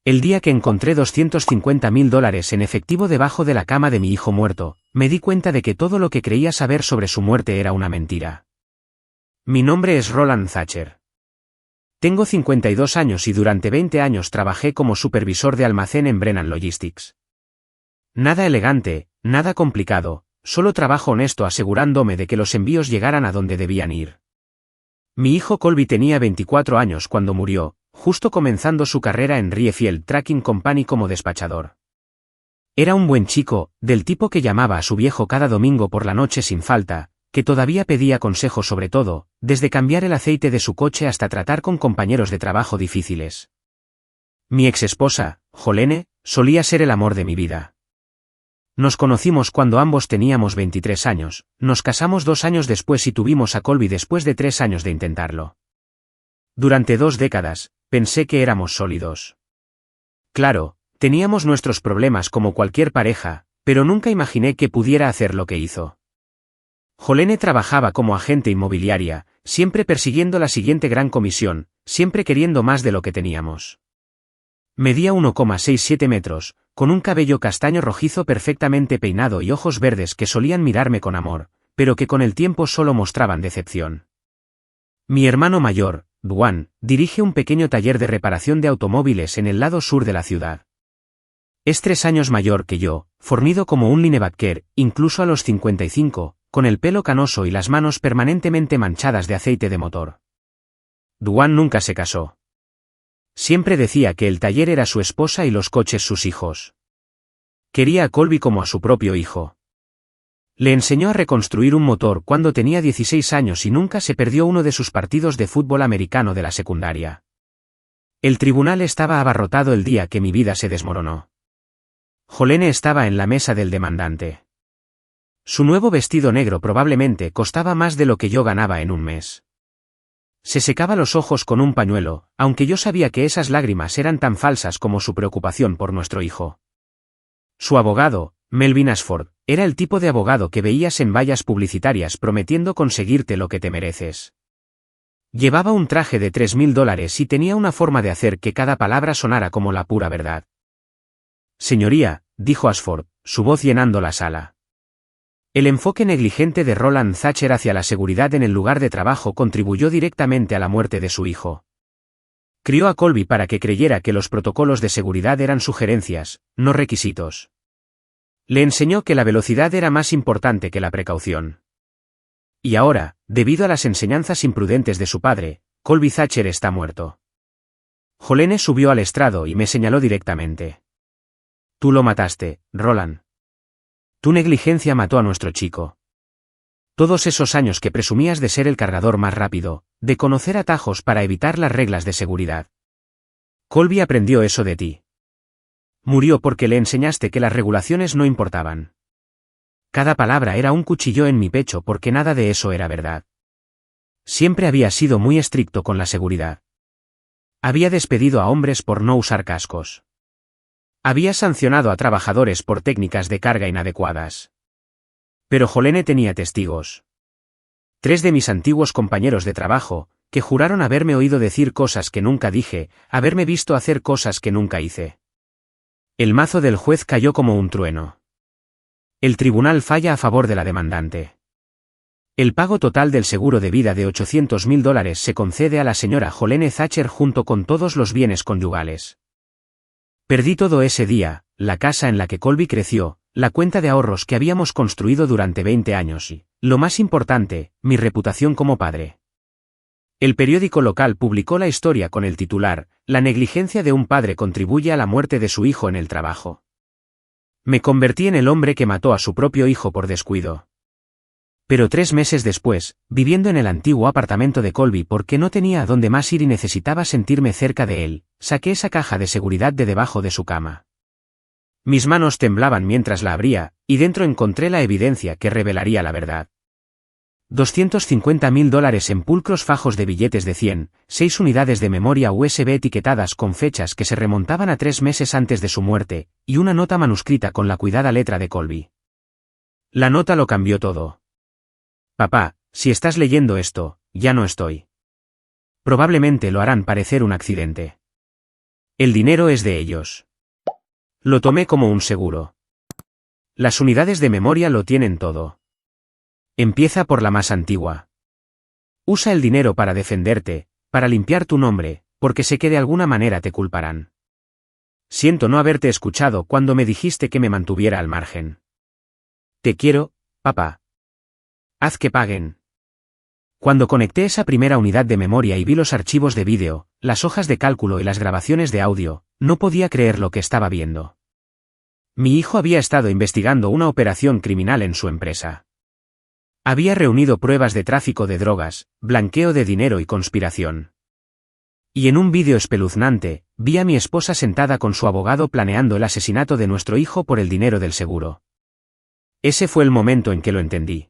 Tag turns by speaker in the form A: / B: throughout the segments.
A: El día que encontré $250.000 en efectivo debajo de la cama de mi hijo muerto, me di cuenta de que todo lo que creía saber sobre su muerte era una mentira. Mi nombre es Roland Thatcher. Tengo 52 años y durante 20 años trabajé como supervisor de almacén en Brennan Logistics. Nada elegante, nada complicado, solo trabajo honesto asegurándome de que los envíos llegaran a donde debían ir. Mi hijo Colby tenía 24 años cuando murió, justo comenzando su carrera en Riefield Trucking Company como despachador. Era un buen chico, del tipo que llamaba a su viejo cada domingo por la noche sin falta, que todavía pedía consejos sobre todo, desde cambiar el aceite de su coche hasta tratar con compañeros de trabajo difíciles. Mi exesposa, Jolene, solía ser el amor de mi vida. Nos conocimos cuando ambos teníamos 23 años, nos casamos 2 años después y tuvimos a Colby después de 3 años de intentarlo. Durante 2 décadas, pensé que éramos sólidos. Claro, teníamos nuestros problemas como cualquier pareja, pero nunca imaginé que pudiera hacer lo que hizo. Jolene trabajaba como agente inmobiliaria, siempre persiguiendo la siguiente gran comisión, siempre queriendo más de lo que teníamos. Medía 1,67 metros, con un cabello castaño rojizo perfectamente peinado y ojos verdes que solían mirarme con amor, pero que con el tiempo solo mostraban decepción. Mi hermano mayor, Dwan, dirige un pequeño taller de reparación de automóviles en el lado sur de la ciudad. Es 3 años mayor que yo, fornido como un linebacker, incluso a los 55, con el pelo canoso y las manos permanentemente manchadas de aceite de motor. Dwan nunca se casó. Siempre decía que el taller era su esposa y los coches sus hijos. Quería a Colby como a su propio hijo. Le enseñó a reconstruir un motor cuando tenía 16 años y nunca se perdió uno de sus partidos de fútbol americano de la secundaria. El tribunal estaba abarrotado el día que mi vida se desmoronó. Jolene estaba en la mesa del demandante. Su nuevo vestido negro probablemente costaba más de lo que yo ganaba en un mes. Se secaba los ojos con un pañuelo, aunque yo sabía que esas lágrimas eran tan falsas como su preocupación por nuestro hijo. Su abogado, Melvin Ashford, era el tipo de abogado que veías en vallas publicitarias prometiendo conseguirte lo que te mereces. Llevaba un traje de $3.000 y tenía una forma de hacer que cada palabra sonara como la pura verdad. Señoría, dijo Ashford, su voz llenando la sala. El enfoque negligente de Roland Thatcher hacia la seguridad en el lugar de trabajo contribuyó directamente a la muerte de su hijo. Crió a Colby para que creyera que los protocolos de seguridad eran sugerencias, no requisitos. Le enseñó que la velocidad era más importante que la precaución. Y ahora, debido a las enseñanzas imprudentes de su padre, Colby Thatcher está muerto. Jolene subió al estrado y me señaló directamente. Tú lo mataste, Roland. Tu negligencia mató a nuestro chico. Todos esos años que presumías de ser el cargador más rápido, de conocer atajos para evitar las reglas de seguridad. Colby aprendió eso de ti. Murió porque le enseñaste que las regulaciones no importaban. Cada palabra era un cuchillo en mi pecho porque nada de eso era verdad. Siempre había sido muy estricto con la seguridad. Había despedido a hombres por no usar cascos. Había sancionado a trabajadores por técnicas de carga inadecuadas. Pero Jolene tenía testigos. 3 de mis antiguos compañeros de trabajo, que juraron haberme oído decir cosas que nunca dije, haberme visto hacer cosas que nunca hice. El mazo del juez cayó como un trueno. El tribunal falla a favor de la demandante. El pago total del seguro de vida de $800.000 se concede a la señora Jolene Thatcher junto con todos los bienes conyugales. Perdí todo ese día, la casa en la que Colby creció, la cuenta de ahorros que habíamos construido durante 20 años y, lo más importante, mi reputación como padre. El periódico local publicó la historia con el titular, La negligencia de un padre contribuye a la muerte de su hijo en el trabajo. Me convertí en el hombre que mató a su propio hijo por descuido. Pero 3 meses después, viviendo en el antiguo apartamento de Colby porque no tenía a dónde más ir y necesitaba sentirme cerca de él, saqué esa caja de seguridad de debajo de su cama. Mis manos temblaban mientras la abría, y dentro encontré la evidencia que revelaría la verdad. $250.000 en pulcros fajos de billetes de 100, 6 unidades de memoria USB etiquetadas con fechas que se remontaban a 3 meses antes de su muerte, y una nota manuscrita con la cuidada letra de Colby. La nota lo cambió todo. Papá, si estás leyendo esto, ya no estoy. Probablemente lo harán parecer un accidente. El dinero es de ellos. Lo tomé como un seguro. Las unidades de memoria lo tienen todo. Empieza por la más antigua. Usa el dinero para defenderte, para limpiar tu nombre, porque sé que de alguna manera te culparán. Siento no haberte escuchado cuando me dijiste que me mantuviera al margen. Te quiero, papá. Haz que paguen. Cuando conecté esa primera unidad de memoria y vi los archivos de vídeo, las hojas de cálculo y las grabaciones de audio, no podía creer lo que estaba viendo. Mi hijo había estado investigando una operación criminal en su empresa. Había reunido pruebas de tráfico de drogas, blanqueo de dinero y conspiración. Y en un vídeo espeluznante, vi a mi esposa sentada con su abogado planeando el asesinato de nuestro hijo por el dinero del seguro. Ese fue el momento en que lo entendí.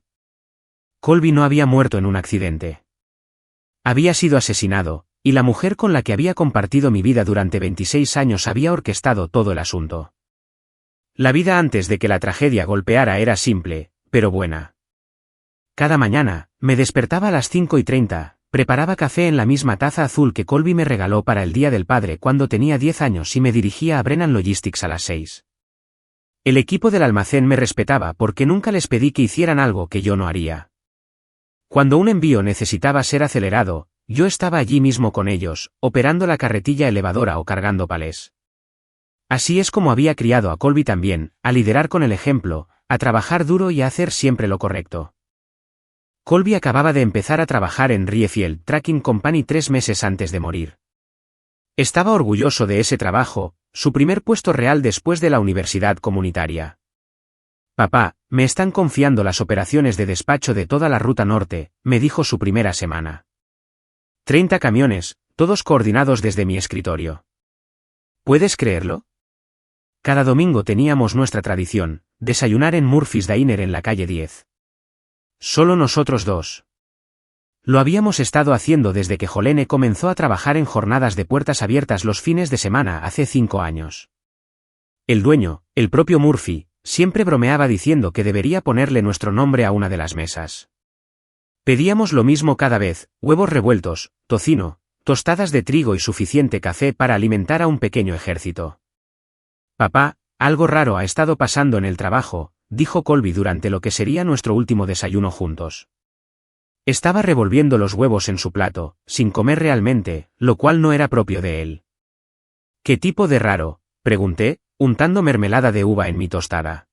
A: Colby no había muerto en un accidente. Había sido asesinado, y la mujer con la que había compartido mi vida durante 26 años había orquestado todo el asunto. La vida antes de que la tragedia golpeara era simple, pero buena. Cada mañana, me despertaba a las 5:30, preparaba café en la misma taza azul que Colby me regaló para el Día del Padre cuando tenía 10 años y me dirigía a Brennan Logistics a las 6. El equipo del almacén me respetaba porque nunca les pedí que hicieran algo que yo no haría. Cuando un envío necesitaba ser acelerado, yo estaba allí mismo con ellos, operando la carretilla elevadora o cargando palés. Así es como había criado a Colby también, a liderar con el ejemplo, a trabajar duro y a hacer siempre lo correcto. Colby acababa de empezar a trabajar en Riefield Tracking Company 3 meses antes de morir. Estaba orgulloso de ese trabajo, su primer puesto real después de la universidad comunitaria. Papá, me están confiando las operaciones de despacho de toda la ruta norte, me dijo su primera semana. 30 camiones, todos coordinados desde mi escritorio. ¿Puedes creerlo? Cada domingo teníamos nuestra tradición, desayunar en Murphy's Diner en la calle 10. Solo nosotros dos. Lo habíamos estado haciendo desde que Jolene comenzó a trabajar en jornadas de puertas abiertas los fines de semana hace 5 años. El dueño, el propio Murphy, siempre bromeaba diciendo que debería ponerle nuestro nombre a una de las mesas. Pedíamos lo mismo cada vez, huevos revueltos, tocino, tostadas de trigo y suficiente café para alimentar a un pequeño ejército. Papá, algo raro ha estado pasando en el trabajo, dijo Colby durante lo que sería nuestro último desayuno juntos. Estaba revolviendo los huevos en su plato, sin comer realmente, lo cual no era propio de él. ¿Qué tipo de raro?, pregunté, untando mermelada de uva en mi tostada.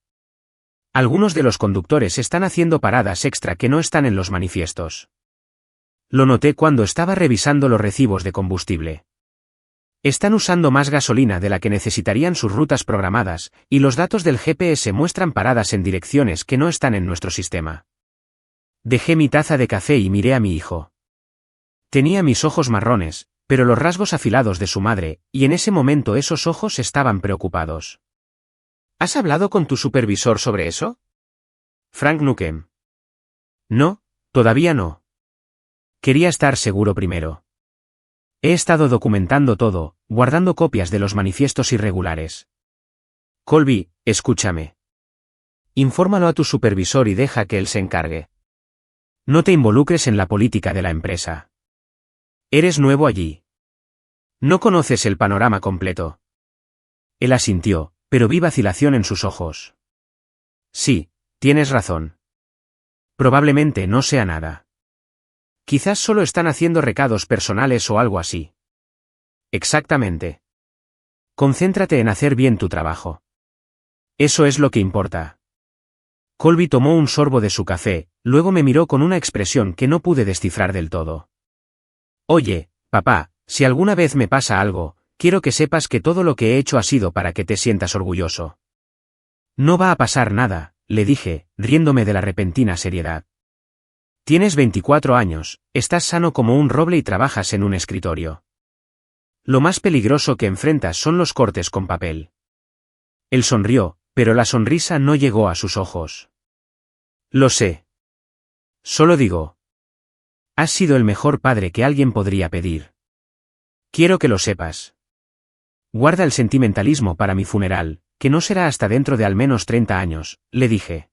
A: Algunos de los conductores están haciendo paradas extra que no están en los manifiestos. Lo noté cuando estaba revisando los recibos de combustible. Están usando más gasolina de la que necesitarían sus rutas programadas, y los datos del GPS muestran paradas en direcciones que no están en nuestro sistema. Dejé mi taza de café y miré a mi hijo. Tenía mis ojos marrones, pero los rasgos afilados de su madre, y en ese momento esos ojos estaban preocupados. ¿Has hablado con tu supervisor sobre eso? Frank Nukem. No, todavía no. Quería estar seguro primero. He estado documentando todo, guardando copias de los manifiestos irregulares. Colby, escúchame. Infórmalo a tu supervisor y deja que él se encargue. No te involucres en la política de la empresa. Eres nuevo allí. No conoces el panorama completo. Él asintió, pero vi vacilación en sus ojos. Sí, tienes razón. Probablemente no sea nada. Quizás solo están haciendo recados personales o algo así. Exactamente. Concéntrate en hacer bien tu trabajo. Eso es lo que importa. Colby tomó un sorbo de su café, luego me miró con una expresión que no pude descifrar del todo. Oye, papá, si alguna vez me pasa algo, quiero que sepas que todo lo que he hecho ha sido para que te sientas orgulloso. No va a pasar nada, le dije, riéndome de la repentina seriedad. Tienes 24 años, estás sano como un roble y trabajas en un escritorio. Lo más peligroso que enfrentas son los cortes con papel. Él sonrió, pero la sonrisa no llegó a sus ojos. Lo sé. Solo digo. Has sido el mejor padre que alguien podría pedir. Quiero que lo sepas. Guarda el sentimentalismo para mi funeral, que no será hasta dentro de al menos 30 años, le dije.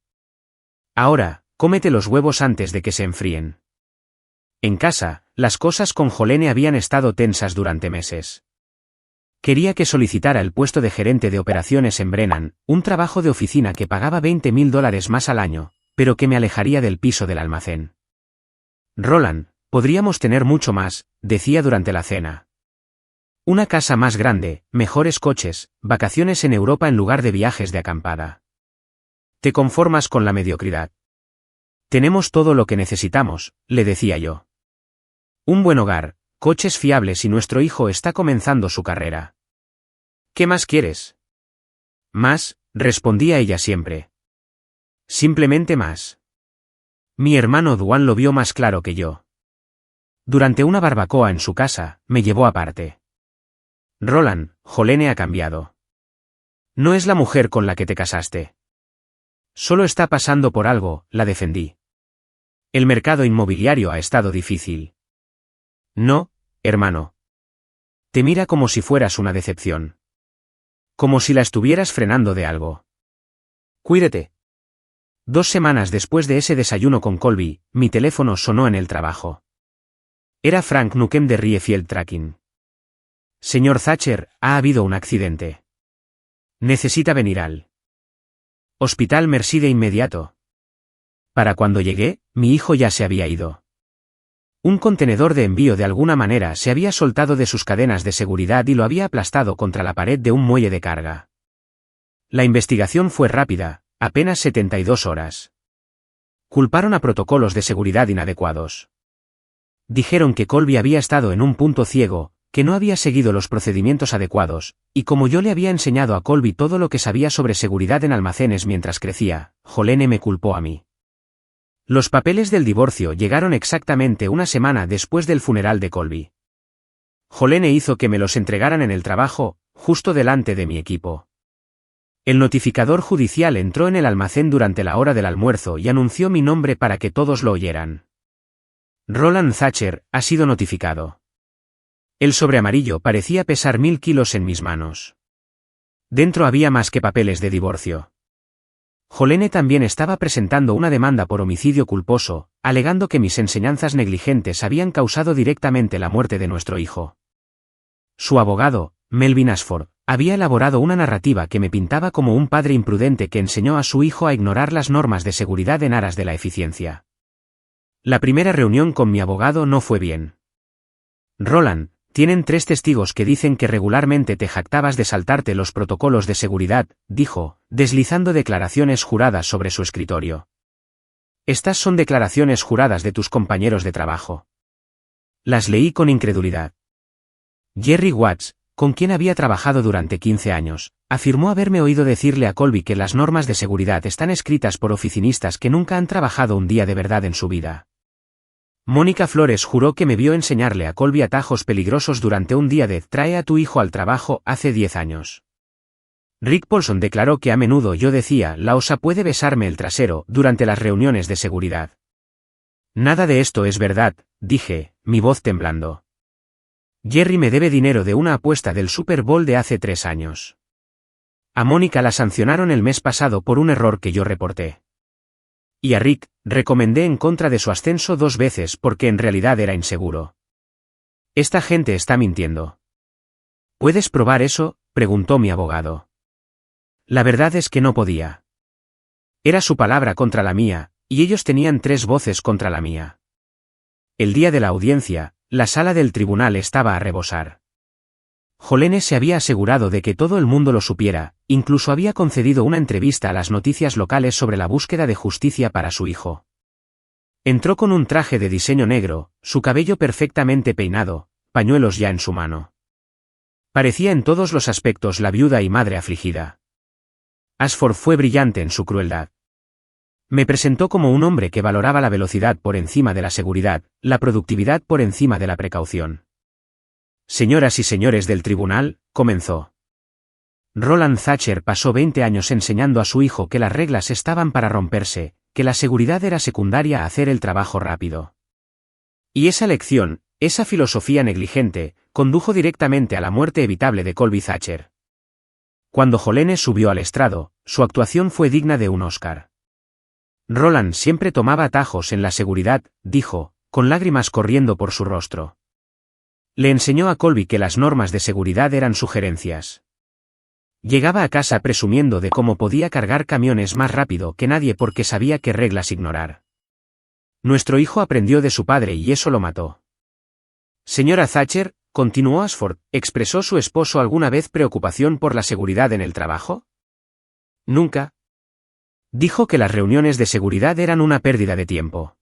A: Ahora, cómete los huevos antes de que se enfríen. En casa, las cosas con Jolene habían estado tensas durante meses. Quería que solicitara el puesto de gerente de operaciones en Brennan, un trabajo de oficina que pagaba $20,000 más al año, pero que me alejaría del piso del almacén. Roland, podríamos tener mucho más, decía durante la cena. Una casa más grande, mejores coches, vacaciones en Europa en lugar de viajes de acampada. Te conformas con la mediocridad. Tenemos todo lo que necesitamos, le decía yo. Un buen hogar, coches fiables y nuestro hijo está comenzando su carrera. ¿Qué más quieres? Más, respondía ella siempre. Simplemente más. Mi hermano Duan lo vio más claro que yo. Durante una barbacoa en su casa, me llevó aparte. Roland, Jolene ha cambiado. No es la mujer con la que te casaste. Solo está pasando por algo, la defendí. El mercado inmobiliario ha estado difícil. No, hermano. Te mira como si fueras una decepción. Como si la estuvieras frenando de algo. Cuídate. 2 semanas después de ese desayuno con Colby, mi teléfono sonó en el trabajo. Era Frank Nukem de Riefield Tracking. Señor Thatcher, ha habido un accidente. Necesita venir al Hospital Mercy de inmediato. Para cuando llegué, mi hijo ya se había ido. Un contenedor de envío de alguna manera se había soltado de sus cadenas de seguridad y lo había aplastado contra la pared de un muelle de carga. La investigación fue rápida, apenas 72 horas. Culparon a protocolos de seguridad inadecuados. Dijeron que Colby había estado en un punto ciego, que no había seguido los procedimientos adecuados, y como yo le había enseñado a Colby todo lo que sabía sobre seguridad en almacenes mientras crecía, Jolene me culpó a mí. Los papeles del divorcio llegaron exactamente una semana después del funeral de Colby. Jolene hizo que me los entregaran en el trabajo, justo delante de mi equipo. El notificador judicial entró en el almacén durante la hora del almuerzo y anunció mi nombre para que todos lo oyeran. Roland Thatcher ha sido notificado. El sobre amarillo parecía pesar 1000 kilos en mis manos. Dentro había más que papeles de divorcio. Jolene también estaba presentando una demanda por homicidio culposo, alegando que mis enseñanzas negligentes habían causado directamente la muerte de nuestro hijo. Su abogado, Melvin Ashford, había elaborado una narrativa que me pintaba como un padre imprudente que enseñó a su hijo a ignorar las normas de seguridad en aras de la eficiencia. La primera reunión con mi abogado no fue bien. Roland, tienen 3 testigos que dicen que regularmente te jactabas de saltarte los protocolos de seguridad, dijo, deslizando declaraciones juradas sobre su escritorio. Estas son declaraciones juradas de tus compañeros de trabajo. Las leí con incredulidad. Jerry Watts, con quien había trabajado durante 15 años, afirmó haberme oído decirle a Colby que las normas de seguridad están escritas por oficinistas que nunca han trabajado un día de verdad en su vida. Mónica Flores juró que me vio enseñarle a Colby atajos peligrosos durante un día de «trae a tu hijo al trabajo» hace 10 años. Rick Paulson declaró que a menudo yo decía «la osa puede besarme el trasero» durante las reuniones de seguridad. Nada de esto es verdad, dije, mi voz temblando. Jerry me debe dinero de una apuesta del Super Bowl de hace 3 años. A Mónica la sancionaron el mes pasado por un error que yo reporté. Y a Rick, recomendé en contra de su ascenso 2 veces porque en realidad era inseguro. Esta gente está mintiendo. ¿Puedes probar eso?, preguntó mi abogado. La verdad es que no podía. Era su palabra contra la mía, y ellos tenían 3 voces contra la mía. El día de la audiencia, la sala del tribunal estaba a rebosar. Jolene se había asegurado de que todo el mundo lo supiera, incluso había concedido una entrevista a las noticias locales sobre la búsqueda de justicia para su hijo. Entró con un traje de diseño negro, su cabello perfectamente peinado, pañuelos ya en su mano. Parecía en todos los aspectos la viuda y madre afligida. Ashford fue brillante en su crueldad. Me presentó como un hombre que valoraba la velocidad por encima de la seguridad, la productividad por encima de la precaución. Señoras y señores del tribunal, comenzó. Roland Thatcher pasó 20 años enseñando a su hijo que las reglas estaban para romperse, que la seguridad era secundaria a hacer el trabajo rápido. Y esa lección, esa filosofía negligente, condujo directamente a la muerte evitable de Colby Thatcher. Cuando Jolene subió al estrado, su actuación fue digna de un Oscar. Roland siempre tomaba atajos en la seguridad, dijo, con lágrimas corriendo por su rostro. Le enseñó a Colby que las normas de seguridad eran sugerencias. Llegaba a casa presumiendo de cómo podía cargar camiones más rápido que nadie porque sabía qué reglas ignorar. Nuestro hijo aprendió de su padre y eso lo mató. Señora Thatcher, continuó Ashford, ¿expresó su esposo alguna vez preocupación por la seguridad en el trabajo? Nunca. Dijo que las reuniones de seguridad eran una pérdida de tiempo.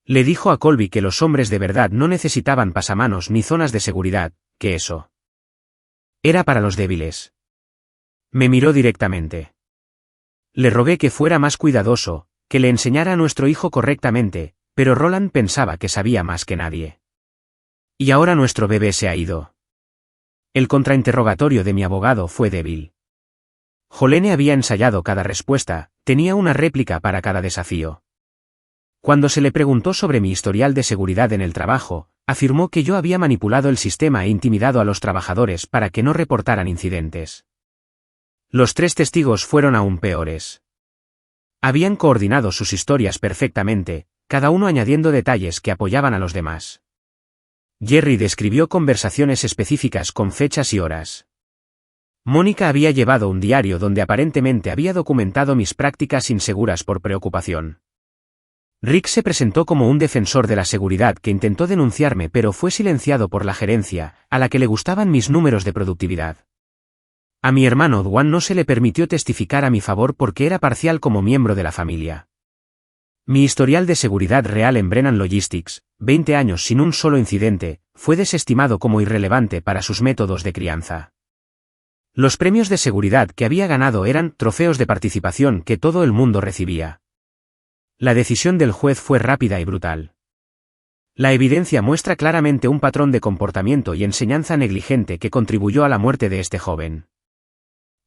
A: Le dijo a Colby que los hombres de verdad no necesitaban pasamanos ni zonas de seguridad, que eso era para los débiles. Me miró directamente. Le rogué que fuera más cuidadoso, que le enseñara a nuestro hijo correctamente, pero Roland pensaba que sabía más que nadie. Y ahora nuestro bebé se ha ido. El contrainterrogatorio de mi abogado fue débil. Jolene había ensayado cada respuesta, tenía una réplica para cada desafío. Cuando se le preguntó sobre mi historial de seguridad en el trabajo, afirmó que yo había manipulado el sistema e intimidado a los trabajadores para que no reportaran incidentes. Los 3 testigos fueron aún peores. Habían coordinado sus historias perfectamente, cada uno añadiendo detalles que apoyaban a los demás. Jerry describió conversaciones específicas con fechas y horas. Mónica había llevado un diario donde aparentemente había documentado mis prácticas inseguras por preocupación. Rick se presentó como un defensor de la seguridad que intentó denunciarme pero fue silenciado por la gerencia, a la que le gustaban mis números de productividad. A mi hermano Dwan no se le permitió testificar a mi favor porque era parcial como miembro de la familia. Mi historial de seguridad real en Brennan Logistics, 20 años sin un solo incidente, fue desestimado como irrelevante para sus métodos de crianza. Los premios de seguridad que había ganado eran trofeos de participación que todo el mundo recibía. La decisión del juez fue rápida y brutal. La evidencia muestra claramente un patrón de comportamiento y enseñanza negligente que contribuyó a la muerte de este joven.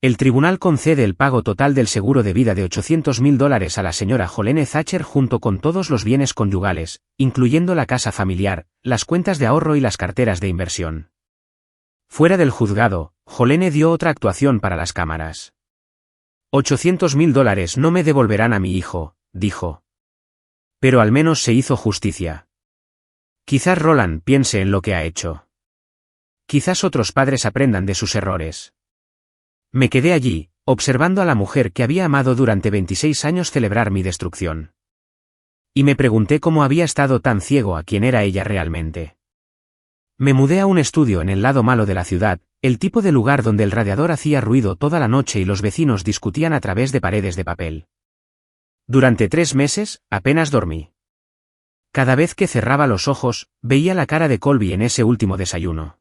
A: El tribunal concede el pago total del seguro de vida de $800.000 a la señora Jolene Thatcher junto con todos los bienes conyugales, incluyendo la casa familiar, las cuentas de ahorro y las carteras de inversión. Fuera del juzgado, Jolene dio otra actuación para las cámaras. $800.000 no me devolverán a mi hijo, dijo. Pero al menos se hizo justicia. Quizás Roland piense en lo que ha hecho. Quizás otros padres aprendan de sus errores. Me quedé allí, observando a la mujer que había amado durante 26 años celebrar mi destrucción. Y me pregunté cómo había estado tan ciego a quién era ella realmente. Me mudé a un estudio en el lado malo de la ciudad, el tipo de lugar donde el radiador hacía ruido toda la noche y los vecinos discutían a través de paredes de papel. Durante 3 meses, apenas dormí. Cada vez que cerraba los ojos, veía la cara de Colby en ese último desayuno.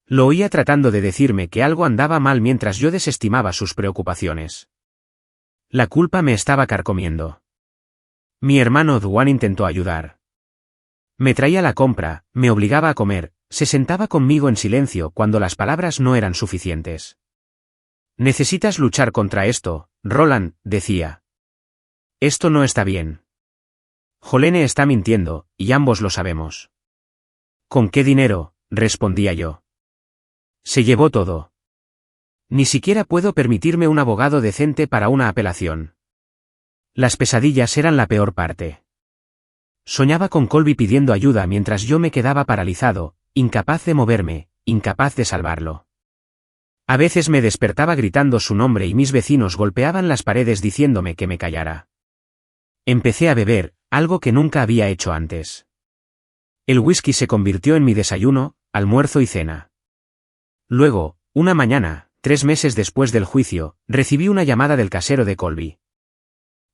A: Lo oía tratando de decirme que algo andaba mal mientras yo desestimaba sus preocupaciones. La culpa me estaba carcomiendo. Mi hermano Dwan intentó ayudar. Me traía la compra, me obligaba a comer, se sentaba conmigo en silencio cuando las palabras no eran suficientes. Necesitas luchar contra esto, Roland, decía. Esto no está bien. Jolene está mintiendo, y ambos lo sabemos. ¿Con qué dinero?, respondía yo. Se llevó todo. Ni siquiera puedo permitirme un abogado decente para una apelación. Las pesadillas eran la peor parte. Soñaba con Colby pidiendo ayuda mientras yo me quedaba paralizado, incapaz de moverme, incapaz de salvarlo. A veces me despertaba gritando su nombre y mis vecinos golpeaban las paredes diciéndome que me callara. Empecé a beber, algo que nunca había hecho antes. El whisky se convirtió en mi desayuno, almuerzo y cena. Luego, una mañana, 3 meses después del juicio, recibí una llamada del casero de Colby.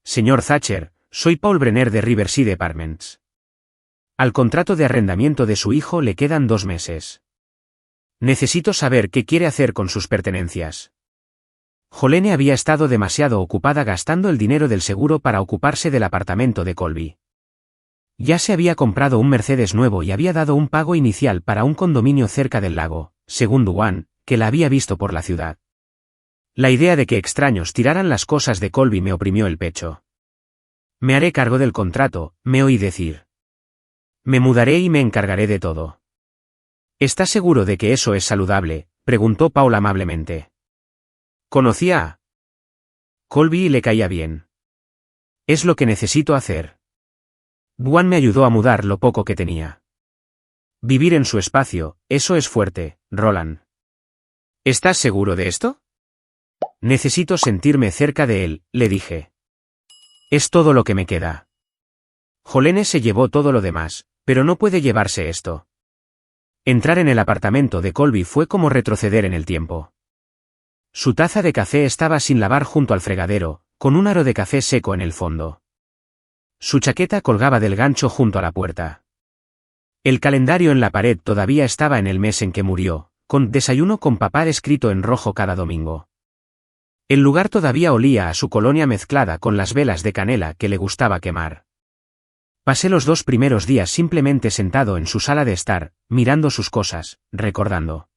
A: Señor Thatcher, soy Paul Brenner de Riverside Apartments. Al contrato de arrendamiento de su hijo le quedan 2 meses. Necesito saber qué quiere hacer con sus pertenencias. Jolene había estado demasiado ocupada gastando el dinero del seguro para ocuparse del apartamento de Colby. Ya se había comprado un Mercedes nuevo y había dado un pago inicial para un condominio cerca del lago, según Dwan, que la había visto por la ciudad. La idea de que extraños tiraran las cosas de Colby me oprimió el pecho. Me haré cargo del contrato, me oí decir. Me mudaré y me encargaré de todo. ¿Estás seguro de que eso es saludable?, preguntó Paul amablemente. Conocía a Colby y le caía bien. Es lo que necesito hacer. Dwan me ayudó a mudar lo poco que tenía. Vivir en su espacio, eso es fuerte, Roland. ¿Estás seguro de esto? Necesito sentirme cerca de él, le dije. Es todo lo que me queda. Jolene se llevó todo lo demás, pero no puede llevarse esto. Entrar en el apartamento de Colby fue como retroceder en el tiempo. Su taza de café estaba sin lavar junto al fregadero, con un aro de café seco en el fondo. Su chaqueta colgaba del gancho junto a la puerta. El calendario en la pared todavía estaba en el mes en que murió, con desayuno con papá escrito en rojo cada domingo. El lugar todavía olía a su colonia mezclada con las velas de canela que le gustaba quemar. Pasé los 2 primeros días simplemente sentado en su sala de estar, mirando sus cosas, recordando.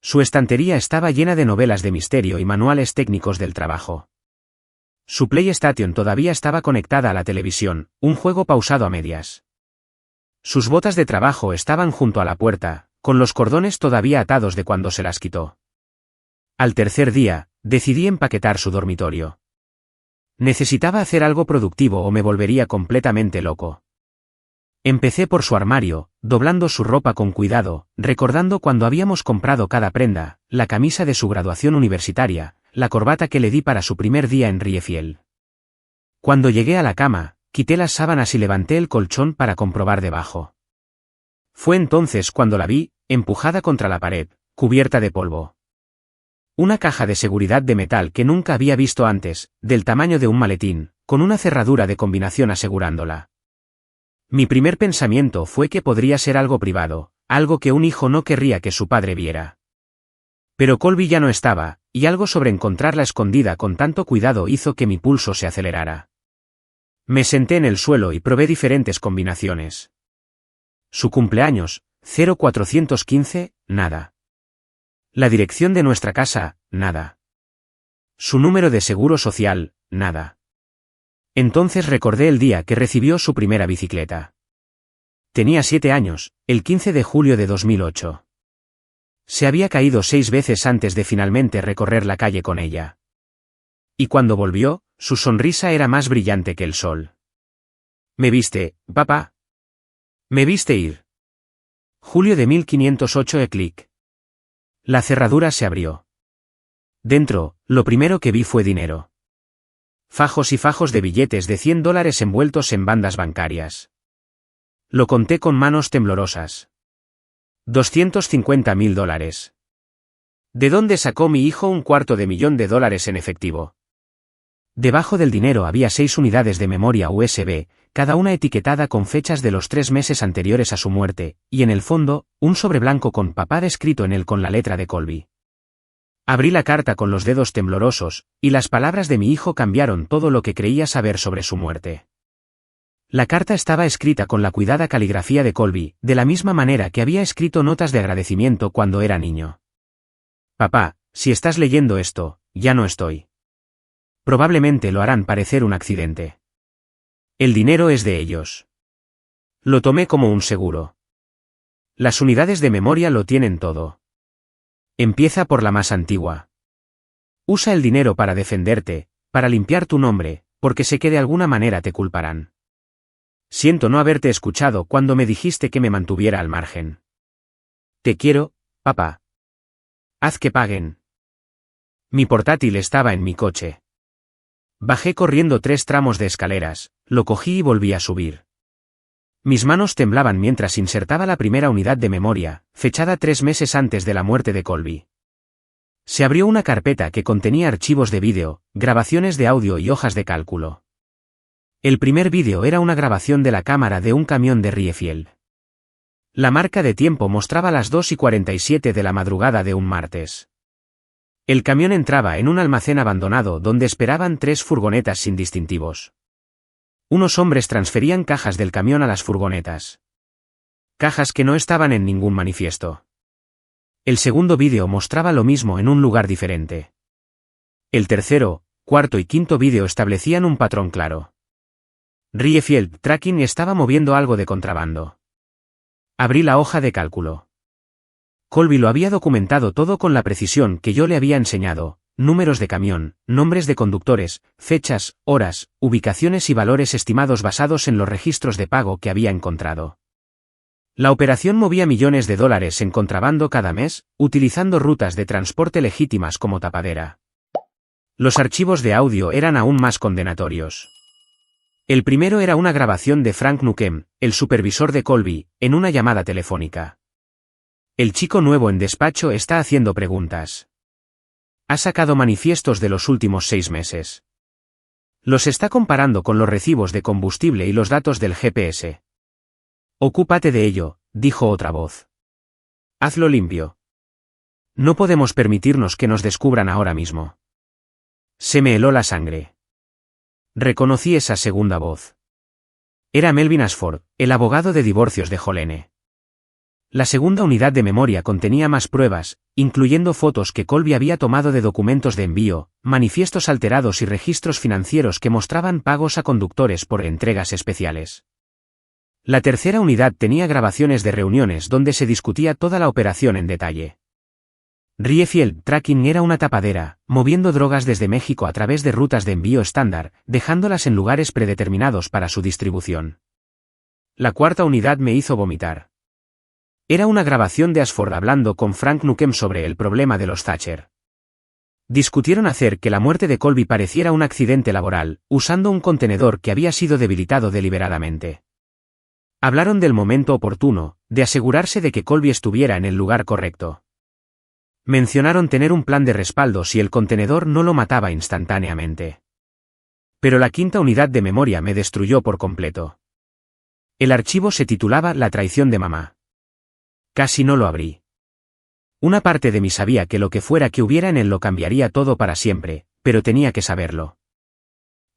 A: Su estantería estaba llena de novelas de misterio y manuales técnicos del trabajo. Su PlayStation todavía estaba conectada a la televisión, un juego pausado a medias. Sus botas de trabajo estaban junto a la puerta, con los cordones todavía atados de cuando se las quitó. Al tercer día, decidí empaquetar su dormitorio. Necesitaba hacer algo productivo o me volvería completamente loco. Empecé por su armario, doblando su ropa con cuidado, recordando cuando habíamos comprado cada prenda, la camisa de su graduación universitaria, la corbata que le di para su primer día en Riefield. Cuando llegué a la cama, quité las sábanas y levanté el colchón para comprobar debajo. Fue entonces cuando la vi, empujada contra la pared, cubierta de polvo. Una caja de seguridad de metal que nunca había visto antes, del tamaño de un maletín, con una cerradura de combinación asegurándola. Mi primer pensamiento fue que podría ser algo privado, algo que un hijo no querría que su padre viera. Pero Colby ya no estaba, y algo sobre encontrarla escondida con tanto cuidado hizo que mi pulso se acelerara. Me senté en el suelo y probé diferentes combinaciones. Su cumpleaños, 0415, nada. La dirección de nuestra casa, nada. Su número de seguro social, nada. Entonces recordé el día que recibió su primera bicicleta. Tenía 7 años, el 15 de julio de 2008. Se había caído 6 veces antes de finalmente recorrer la calle con ella. Y cuando volvió, su sonrisa era más brillante que el sol. ¿Me viste, papá? ¿Me viste ir? Julio de 1508 clic. La cerradura se abrió. Dentro, lo primero que vi fue dinero. Fajos y fajos de billetes de $100 envueltos en bandas bancarias. Lo conté con manos temblorosas. $250.000. ¿De dónde sacó mi hijo $250.000 en efectivo? Debajo del dinero había 6 unidades de memoria USB, cada una etiquetada con fechas de los 3 meses anteriores a su muerte, y en el fondo, un sobre blanco con papá escrito en él con la letra de Colby. Abrí la carta con los dedos temblorosos, y las palabras de mi hijo cambiaron todo lo que creía saber sobre su muerte. La carta estaba escrita con la cuidada caligrafía de Colby, de la misma manera que había escrito notas de agradecimiento cuando era niño. Papá, si estás leyendo esto, ya no estoy. Probablemente lo harán parecer un accidente. El dinero es de ellos. Lo tomé como un seguro. Las unidades de memoria lo tienen todo. Empieza por la más antigua. Usa el dinero para defenderte, para limpiar tu nombre, porque sé que de alguna manera te culparán. Siento no haberte escuchado cuando me dijiste que me mantuviera al margen. Te quiero, papá. Haz que paguen. Mi portátil estaba en mi coche. Bajé corriendo 3 tramos de escaleras, lo cogí y volví a subir. Mis manos temblaban mientras insertaba la primera unidad de memoria, fechada 3 meses antes de la muerte de Colby. Se abrió una carpeta que contenía archivos de vídeo, grabaciones de audio y hojas de cálculo. El primer vídeo era una grabación de la cámara de un camión de Riefield. La marca de tiempo mostraba las 2:47 de la madrugada de un martes. El camión entraba en un almacén abandonado donde esperaban 3 furgonetas sin distintivos. Unos hombres transferían cajas del camión a las furgonetas. Cajas que no estaban en ningún manifiesto. El segundo vídeo mostraba lo mismo en un lugar diferente. El tercero, cuarto y quinto vídeo establecían un patrón claro. Riefield Tracking estaba moviendo algo de contrabando. Abrí la hoja de cálculo. Colby lo había documentado todo con la precisión que yo le había enseñado, números de camión, nombres de conductores, fechas, horas, ubicaciones y valores estimados basados en los registros de pago que había encontrado. La operación movía millones de dólares en contrabando cada mes, utilizando rutas de transporte legítimas como tapadera. Los archivos de audio eran aún más condenatorios. El primero era una grabación de Frank Nukem, el supervisor de Colby, en una llamada telefónica. El chico nuevo en despacho está haciendo preguntas. Ha sacado manifiestos de los últimos 6 meses. Los está comparando con los recibos de combustible y los datos del GPS. Ocúpate de ello, dijo otra voz. Hazlo limpio. No podemos permitirnos que nos descubran ahora mismo. Se me heló la sangre. Reconocí esa segunda voz. Era Melvin Ashford, el abogado de divorcios de Jolene. La segunda unidad de memoria contenía más pruebas, incluyendo fotos que Colby había tomado de documentos de envío, manifiestos alterados y registros financieros que mostraban pagos a conductores por entregas especiales. La tercera unidad tenía grabaciones de reuniones donde se discutía toda la operación en detalle. Riefield Tracking era una tapadera, moviendo drogas desde México a través de rutas de envío estándar, dejándolas en lugares predeterminados para su distribución. La cuarta unidad me hizo vomitar. Era una grabación de Ashford hablando con Frank Nukem sobre el problema de los Thatcher. Discutieron hacer que la muerte de Colby pareciera un accidente laboral, usando un contenedor que había sido debilitado deliberadamente. Hablaron del momento oportuno, de asegurarse de que Colby estuviera en el lugar correcto. Mencionaron tener un plan de respaldo si el contenedor no lo mataba instantáneamente. Pero la quinta unidad de memoria me destruyó por completo. El archivo se titulaba La traición de mamá. Casi no lo abrí. Una parte de mí sabía que lo que fuera que hubiera en él lo cambiaría todo para siempre, pero tenía que saberlo.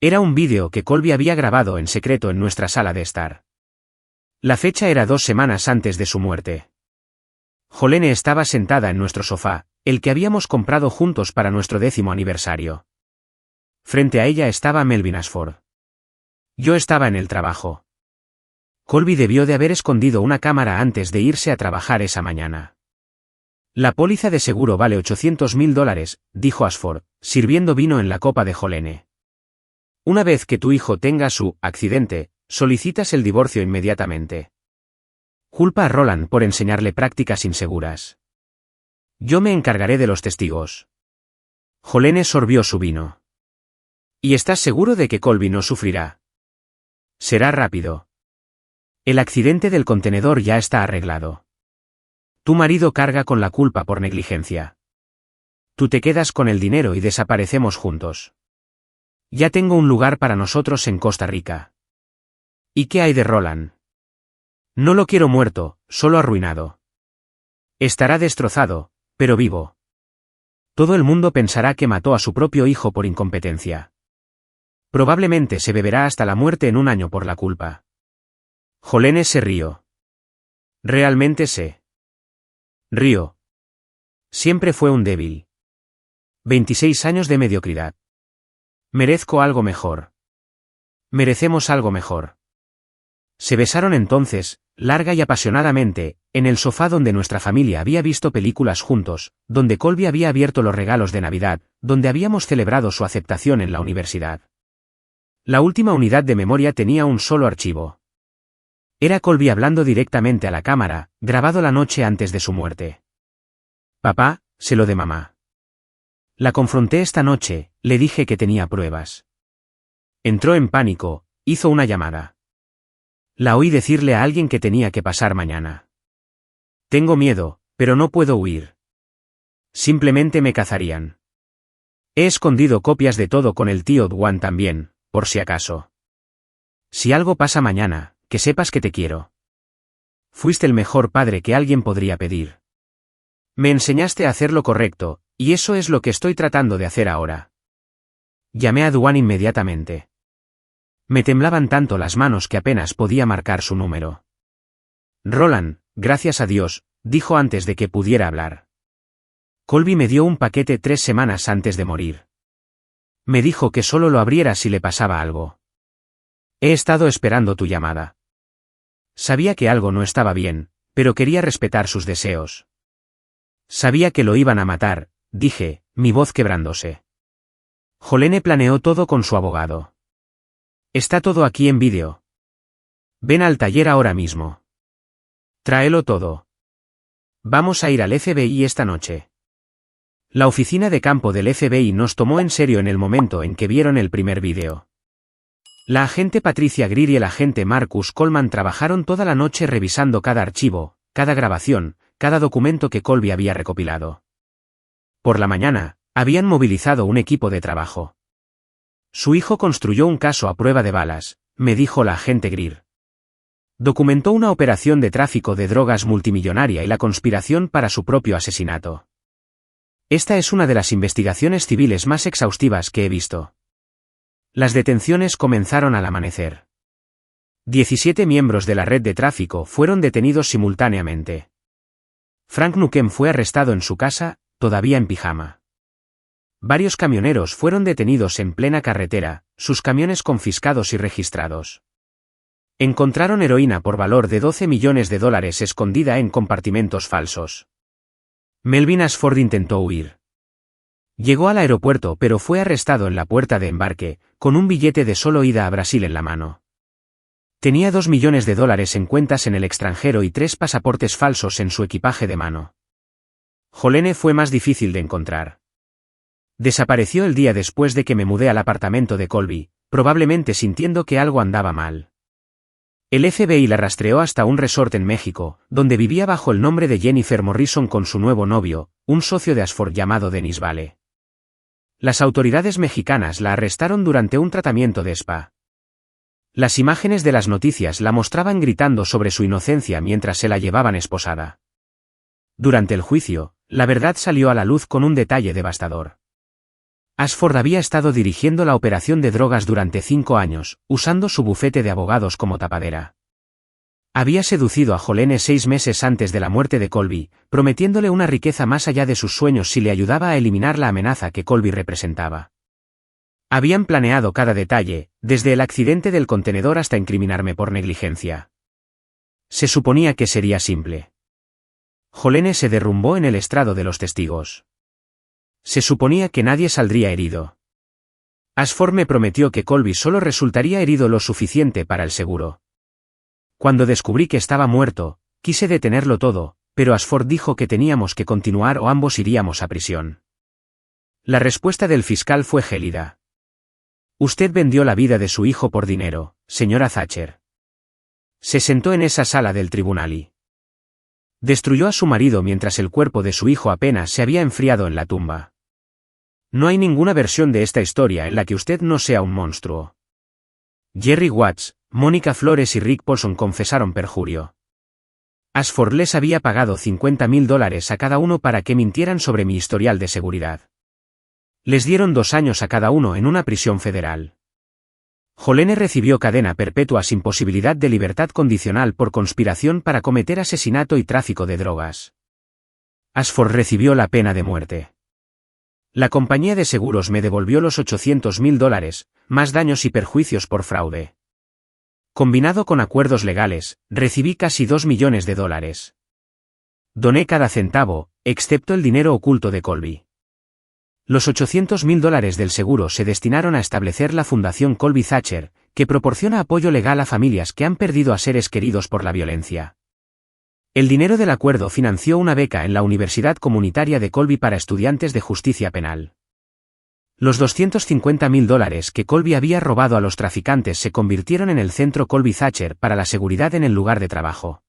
A: Era un vídeo que Colby había grabado en secreto en nuestra sala de estar. La fecha era 2 semanas antes de su muerte. Jolene estaba sentada en nuestro sofá, el que habíamos comprado juntos para nuestro 10º aniversario. Frente a ella estaba Melvin Ashford. Yo estaba en el trabajo. Colby debió de haber escondido una cámara antes de irse a trabajar esa mañana. La póliza de seguro vale $800,000, dijo Ashford, sirviendo vino en la copa de Jolene. Una vez que tu hijo tenga su accidente, solicitas el divorcio inmediatamente. Culpa a Roland por enseñarle prácticas inseguras. Yo me encargaré de los testigos. Jolene sorbió su vino. ¿Y estás seguro de que Colby no sufrirá? Será rápido. El accidente del contenedor ya está arreglado. Tu marido carga con la culpa por negligencia. Tú te quedas con el dinero y desaparecemos juntos. Ya tengo un lugar para nosotros en Costa Rica. ¿Y qué hay de Roland? No lo quiero muerto, solo arruinado. Estará destrozado, pero vivo. Todo el mundo pensará que mató a su propio hijo por incompetencia. Probablemente se beberá hasta la muerte en un año por la culpa. Jolene se rió. Realmente sé. Río. Siempre fue un débil. 26 años de mediocridad. Merezco algo mejor. Merecemos algo mejor. Se besaron entonces, larga y apasionadamente, en el sofá donde nuestra familia había visto películas juntos, donde Colby había abierto los regalos de Navidad, donde habíamos celebrado su aceptación en la universidad. La última unidad de memoria tenía un solo archivo. Era Colby hablando directamente a la cámara, grabado la noche antes de su muerte. Papá, sé lo de mamá. La confronté esta noche, le dije que tenía pruebas. Entró en pánico, hizo una llamada. La oí decirle a alguien que tenía que pasar mañana. Tengo miedo, pero no puedo huir. Simplemente me cazarían. He escondido copias de todo con el tío Dwan también, por si acaso. Si algo pasa mañana, que sepas que te quiero. Fuiste el mejor padre que alguien podría pedir. Me enseñaste a hacer lo correcto, y eso es lo que estoy tratando de hacer ahora. Llamé a Dwan inmediatamente. Me temblaban tanto las manos que apenas podía marcar su número. Roland, gracias a Dios, dijo antes de que pudiera hablar. Colby me dio un paquete 3 semanas antes de morir. Me dijo que solo lo abriera si le pasaba algo. He estado esperando tu llamada. Sabía que algo no estaba bien, pero quería respetar sus deseos. Sabía que lo iban a matar, dije, mi voz quebrándose. Jolene planeó todo con su abogado. Está todo aquí en vídeo. Ven al taller ahora mismo. Tráelo todo. Vamos a ir al FBI esta noche. La oficina de campo del FBI nos tomó en serio en el momento en que vieron el primer vídeo. La agente Patricia Greer y el agente Marcus Coleman trabajaron toda la noche revisando cada archivo, cada grabación, cada documento que Colby había recopilado. Por la mañana, habían movilizado un equipo de trabajo. Su hijo construyó un caso a prueba de balas, me dijo la agente Greer. Documentó una operación de tráfico de drogas multimillonaria y la conspiración para su propio asesinato. Esta es una de las investigaciones civiles más exhaustivas que he visto. Las detenciones comenzaron al amanecer. 17 miembros de la red de tráfico fueron detenidos simultáneamente. Frank Nukem fue arrestado en su casa, todavía en pijama. Varios camioneros fueron detenidos en plena carretera, sus camiones confiscados y registrados. Encontraron heroína por valor de $12 millones escondida en compartimentos falsos. Melvin Ashford intentó huir. Llegó al aeropuerto pero fue arrestado en la puerta de embarque, con un billete de solo ida a Brasil en la mano. Tenía $2 millones en cuentas en el extranjero y 3 pasaportes falsos en su equipaje de mano. Jolene fue más difícil de encontrar. Desapareció el día después de que me mudé al apartamento de Colby, probablemente sintiendo que algo andaba mal. El FBI la rastreó hasta un resort en México, donde vivía bajo el nombre de Jennifer Morrison con su nuevo novio, un socio de Ashford llamado Dennis Vale. Las autoridades mexicanas la arrestaron durante un tratamiento de spa. Las imágenes de las noticias la mostraban gritando sobre su inocencia mientras se la llevaban esposada. Durante el juicio, la verdad salió a la luz con un detalle devastador. Ashford había estado dirigiendo la operación de drogas durante 5 años, usando su bufete de abogados como tapadera. Había seducido a Jolene 6 meses antes de la muerte de Colby, prometiéndole una riqueza más allá de sus sueños si le ayudaba a eliminar la amenaza que Colby representaba. Habían planeado cada detalle, desde el accidente del contenedor hasta incriminarme por negligencia. Se suponía que sería simple. Jolene se derrumbó en el estrado de los testigos. Se suponía que nadie saldría herido. Ashford me prometió que Colby solo resultaría herido lo suficiente para el seguro. Cuando descubrí que estaba muerto, quise detenerlo todo, pero Ashford dijo que teníamos que continuar o ambos iríamos a prisión. La respuesta del fiscal fue gélida. Usted vendió la vida de su hijo por dinero, señora Thatcher. Se sentó en esa sala del tribunal y destruyó a su marido mientras el cuerpo de su hijo apenas se había enfriado en la tumba. No hay ninguna versión de esta historia en la que usted no sea un monstruo. Jerry Watts, Mónica Flores y Rick Paulson confesaron perjurio. Ashford les había pagado $50,000 a cada uno para que mintieran sobre mi historial de seguridad. Les dieron 2 años a cada uno en una prisión federal. Jolene recibió cadena perpetua sin posibilidad de libertad condicional por conspiración para cometer asesinato y tráfico de drogas. Ashford recibió la pena de muerte. La compañía de seguros me devolvió los $800,000, más daños y perjuicios por fraude. Combinado con acuerdos legales, recibí casi $2 millones. Doné cada centavo, excepto el dinero oculto de Colby. Los $800,000 del seguro se destinaron a establecer la Fundación Colby Thatcher, que proporciona apoyo legal a familias que han perdido a seres queridos por la violencia. El dinero del acuerdo financió una beca en la Universidad Comunitaria de Colby para estudiantes de justicia penal. Los $250,000 que Colby había robado a los traficantes se convirtieron en el Centro Colby Thatcher para la seguridad en el lugar de trabajo.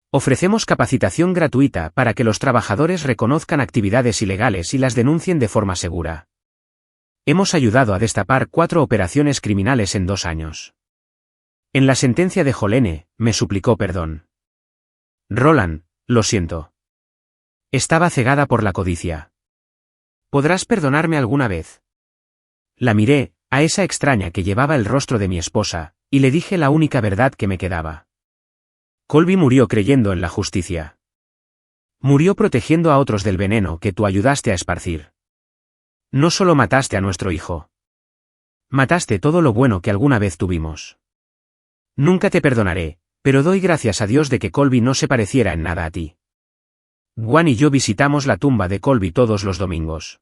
A: Ofrecemos capacitación gratuita para que los trabajadores reconozcan actividades ilegales y las denuncien de forma segura. Hemos ayudado a destapar 4 operaciones criminales en 2 años. En la sentencia de Jolene, me suplicó perdón. Roland, lo siento. Estaba cegada por la codicia. ¿Podrás perdonarme alguna vez? La miré, a esa extraña que llevaba el rostro de mi esposa, y le dije la única verdad que me quedaba. Colby murió creyendo en la justicia. Murió protegiendo a otros del veneno que tú ayudaste a esparcir. No solo mataste a nuestro hijo. Mataste todo lo bueno que alguna vez tuvimos. Nunca te perdonaré, pero doy gracias a Dios de que Colby no se pareciera en nada a ti. Juan y yo visitamos la tumba de Colby todos los domingos.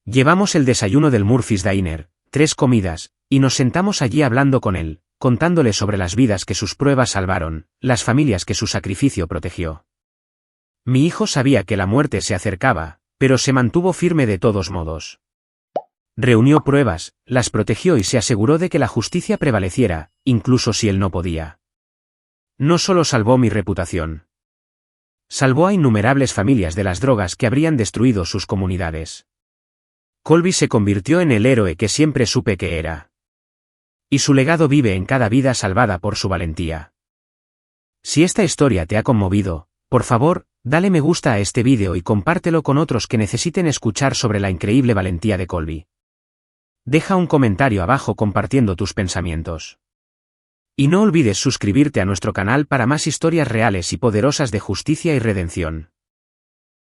A: Llevamos el desayuno del Murphy's Diner, 3 comidas, y nos sentamos allí hablando con él, contándole sobre las vidas que sus pruebas salvaron, las familias que su sacrificio protegió. Mi hijo sabía que la muerte se acercaba, pero se mantuvo firme de todos modos. Reunió pruebas, las protegió y se aseguró de que la justicia prevaleciera, incluso si él no podía. No solo salvó mi reputación. Salvó a innumerables familias de las drogas que habrían destruido sus comunidades. Colby se convirtió en el héroe que siempre supe que era. Y su legado vive en cada vida salvada por su valentía. Si esta historia te ha conmovido, por favor, dale me gusta a este vídeo y compártelo con otros que necesiten escuchar sobre la increíble valentía de Colby. Deja un comentario abajo compartiendo tus pensamientos. Y no olvides suscribirte a nuestro canal para más historias reales y poderosas de justicia y redención.